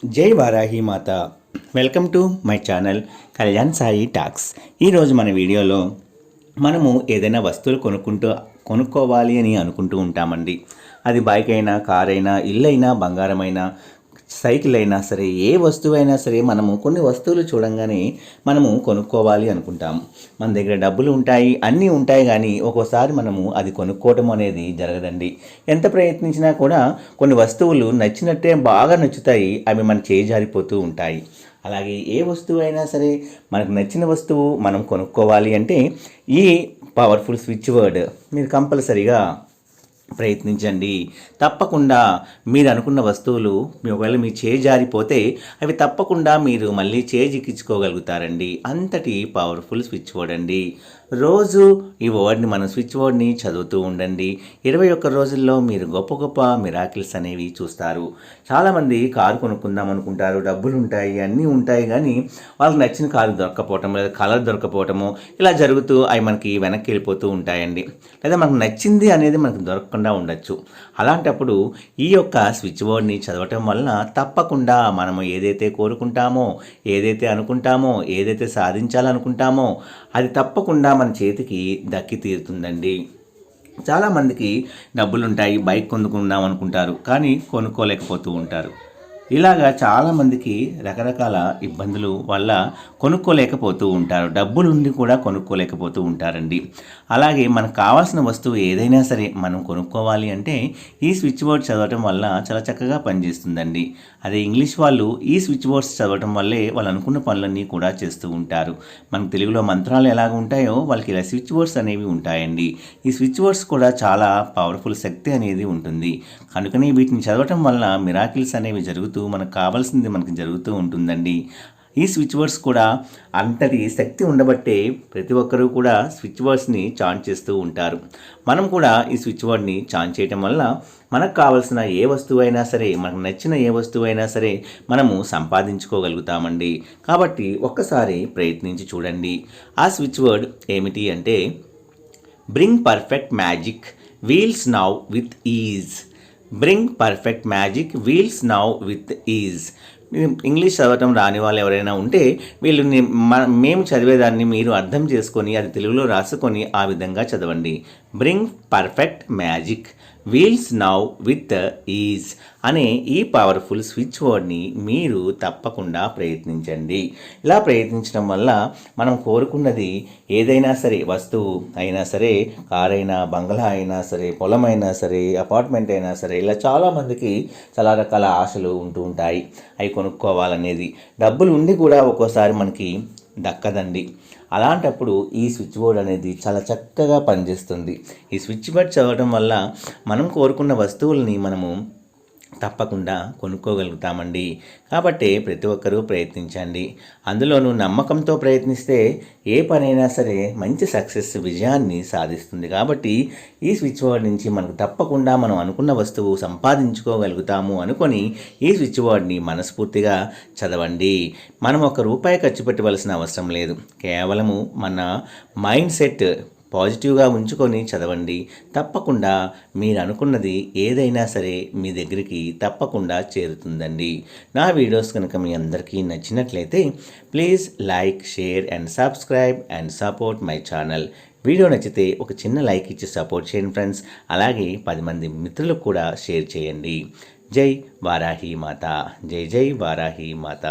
జై వారాహి మాత. Welcome to my channel Kalyan Sai talks. ఈరోజు మన వీడియోలో మనము ఏదైనా వస్తువులు కొనుక్కోవాలి అని అనుకుంటూ ఉంటామండి. అది బైక్ అయినా, కార్ అయినా, ఇల్లు అయినా, బంగారమైనా, సైకిల్ అయినా సరే, ఏ వస్తువైనా సరే మనము కొన్ని వస్తువులు చూడంగానే మనము కొనుక్కోవాలి అనుకుంటాము. మన దగ్గర డబ్బులు ఉంటాయి, అన్నీ ఉంటాయి, కానీ ఒక్కోసారి మనము అది కొనుక్కోవటం అనేది జరగదండి. ఎంత ప్రయత్నించినా కూడా కొన్ని వస్తువులు నచ్చినట్టే బాగా నచ్చుతాయి, అవి మన చేయి జారిపోతూ ఉంటాయి. అలాగే ఏ వస్తువు అయినా సరే మనకు నచ్చిన వస్తువు మనం కొనుక్కోవాలి అంటే ఈ పవర్ఫుల్ స్విచ్ వర్డ్ మీరు కంపల్సరీగా ప్రయత్నించండి. తప్పకుండా మీరు అనుకున్న వస్తువులు ఒకవేళ మీ చేయి జారిపోతే అవి తప్పకుండా మీరు మళ్ళీ చేజిక్కించుకోగలుగుతారండి. అంతటి పవర్ఫుల్ స్విచ్ వర్డ్ అండి. రోజు ఈ వర్డ్ని మనం స్విచ్ వర్డ్ని చదువుతూ ఉండండి. 21 రోజుల్లో మీరు గొప్ప గొప్ప మిరాకిల్స్ అనేవి చూస్తారు. చాలామంది కారు కొనుక్కుందాం అనుకుంటారు, డబ్బులు ఉంటాయి, అన్నీ ఉంటాయి, కానీ వాళ్ళకి నచ్చిన కారు దొరకపోవటం, లేదా కలర్ దొరకపోవటము, ఇలా జరుగుతూ అవి మనకి వెనక్కి వెళ్ళిపోతూ ఉంటాయండి. లేదా మనకు నచ్చింది అనేది మనకు దొరకకుండా ఉండొచ్చు. అలాంటప్పుడు ఈ యొక్క స్విచ్ వర్డ్ని చదవటం వలన తప్పకుండా మనము ఏదైతే కోరుకుంటామో, ఏదైతే అనుకుంటామో, ఏదైతే సాధించాలనుకుంటామో అది తప్పకుండా మన చేతికి దక్కి తీరుతుందండి. చాలామందికి డబ్బులుంటాయి, బైక్ కొనుక్కుందాం అనుకుంటారు, కానీ కొనుక్కోలేకపోతూ ఉంటారు. ఇలాగా చాలామందికి రకరకాల ఇబ్బందులు వల్ల కొనుక్కోలేకపోతూ ఉంటారు. డబ్బులుండి కూడా కొనుక్కోలేకపోతూ ఉంటారండి. అలాగే మనకు కావాల్సిన వస్తువు ఏదైనా సరే మనం కొనుక్కోవాలి అంటే ఈ స్విచ్ బోర్డ్ చదవటం వల్ల చాలా చక్కగా పనిచేస్తుందండి. అదే ఇంగ్లీష్ వాళ్ళు ఈ స్విచ్ బోర్డ్స్ చదవటం వల్లే వాళ్ళు అనుకున్న పనులన్నీ కూడా చేస్తూ ఉంటారు. మనకు తెలుగులో మంత్రాలు ఎలాగ ఉంటాయో వాళ్ళకి ఇలా స్విచ్ బోర్డ్స్ అనేవి ఉంటాయండి. ఈ స్విచ్ బోర్డ్స్ కూడా చాలా పవర్ఫుల్ శక్తి అనేది ఉంటుంది. కనుకనే వీటిని చదవటం వల్ల మిరాకిల్స్ అనేవి జరుగుతూ మనకు కావాల్సింది మనకు జరుగుతూ ఉంటుందండి. ఈ స్విచ్ బోర్డ్స్ కూడా అంతటి శక్తి ఉండబట్టే ప్రతి ఒక్కరూ కూడా స్విచ్ బోర్డ్స్ని చాన్ చేస్తూ ఉంటారు. మనం కూడా ఈ స్విచ్ బోర్డ్ని చాన్ చేయటం వల్ల మనకు కావాల్సిన ఏ వస్తువు అయినా సరే, మనకు నచ్చిన ఏ వస్తువు అయినా సరే మనము సంపాదించుకోగలుగుతామండి. కాబట్టి ఒక్కసారి ప్రయత్నించి చూడండి. ఆ స్విచ్ వర్డ్ ఏమిటి అంటే bring perfect magic wheels now with is. Bring perfect magic wheels now with is. English చదవటం రాని వాళ్ళు ఎవరైనా ఉంటే వీళ్ళు మేము చదివేదాన్ని మీరు అర్థం చేసుకొని అది తెలుగులో రాసుకొని ఆ విధంగా చదవండి. Bring perfect magic wheels now with is అనే ఈ పవర్ఫుల్ స్విచ్ వర్డ్ని మీరు తప్పకుండా ప్రయత్నించండి. ఇలా ప్రయత్నించడం వల్ల మనం కోరుకున్నది ఏదైనా సరే, వస్తువు అయినా సరే, కార్ అయినా, బంగ్లా అయినా సరే, పొలం అయినా సరే, అపార్ట్మెంట్ అయినా సరే, ఇలా చాలామందికి చాలా రకాల ఆశలు ఉంటూ ఉంటాయి. అవి కొనుక్కోవాలనేది డబ్బులు ఉండి కూడా ఒక్కోసారి మనకి దక్కదండి. అలాంటప్పుడు ఈ స్విచ్ బోర్డ్ అనేది చాలా చక్కగా పనిచేస్తుంది. ఈ స్విచ్ బోర్డ్ చదవడం వల్ల మనం కోరుకున్న వస్తువుల్ని మనము తప్పకుండా కొనుక్కోగలుగుతామండి. కాబట్టి ప్రతి ఒక్కరూ ప్రయత్నించండి. అందులోనూ నమ్మకంతో ప్రయత్నిస్తే ఏ పనైనా సరే మంచి సక్సెస్, విజయాన్ని సాధిస్తుంది. కాబట్టి ఈ స్విచ్ బోర్డ్ నుంచి మనకు తప్పకుండా మనం అనుకున్న వస్తువు సంపాదించుకోగలుగుతాము అనుకొని ఈ స్విచ్ బోర్డ్ని మనస్ఫూర్తిగా చదవండి. మనం ₹1 ఖర్చు పెట్టవలసిన అవసరం లేదు. కేవలము మన మైండ్ సెట్ పాజిటివ్గా ఉంచుకొని చదవండి. తప్పకుండా మీరు అనుకున్నది ఏదైనా సరే మీ దగ్గరికి తప్పకుండా చేరుతుందండి. నా వీడియోస్ కనుక మీ అందరికీ నచ్చినట్లయితే please like, share and subscribe and support my channel. Video నచ్చితే ఒక చిన్న లైక్ ఇచ్చి సపోర్ట్ చేయండి ఫ్రెండ్స్. అలాగే 10 మంది మిత్రులకు కూడా షేర్ చేయండి. జై వారాహి మాత. జై జై వారాహి మాత.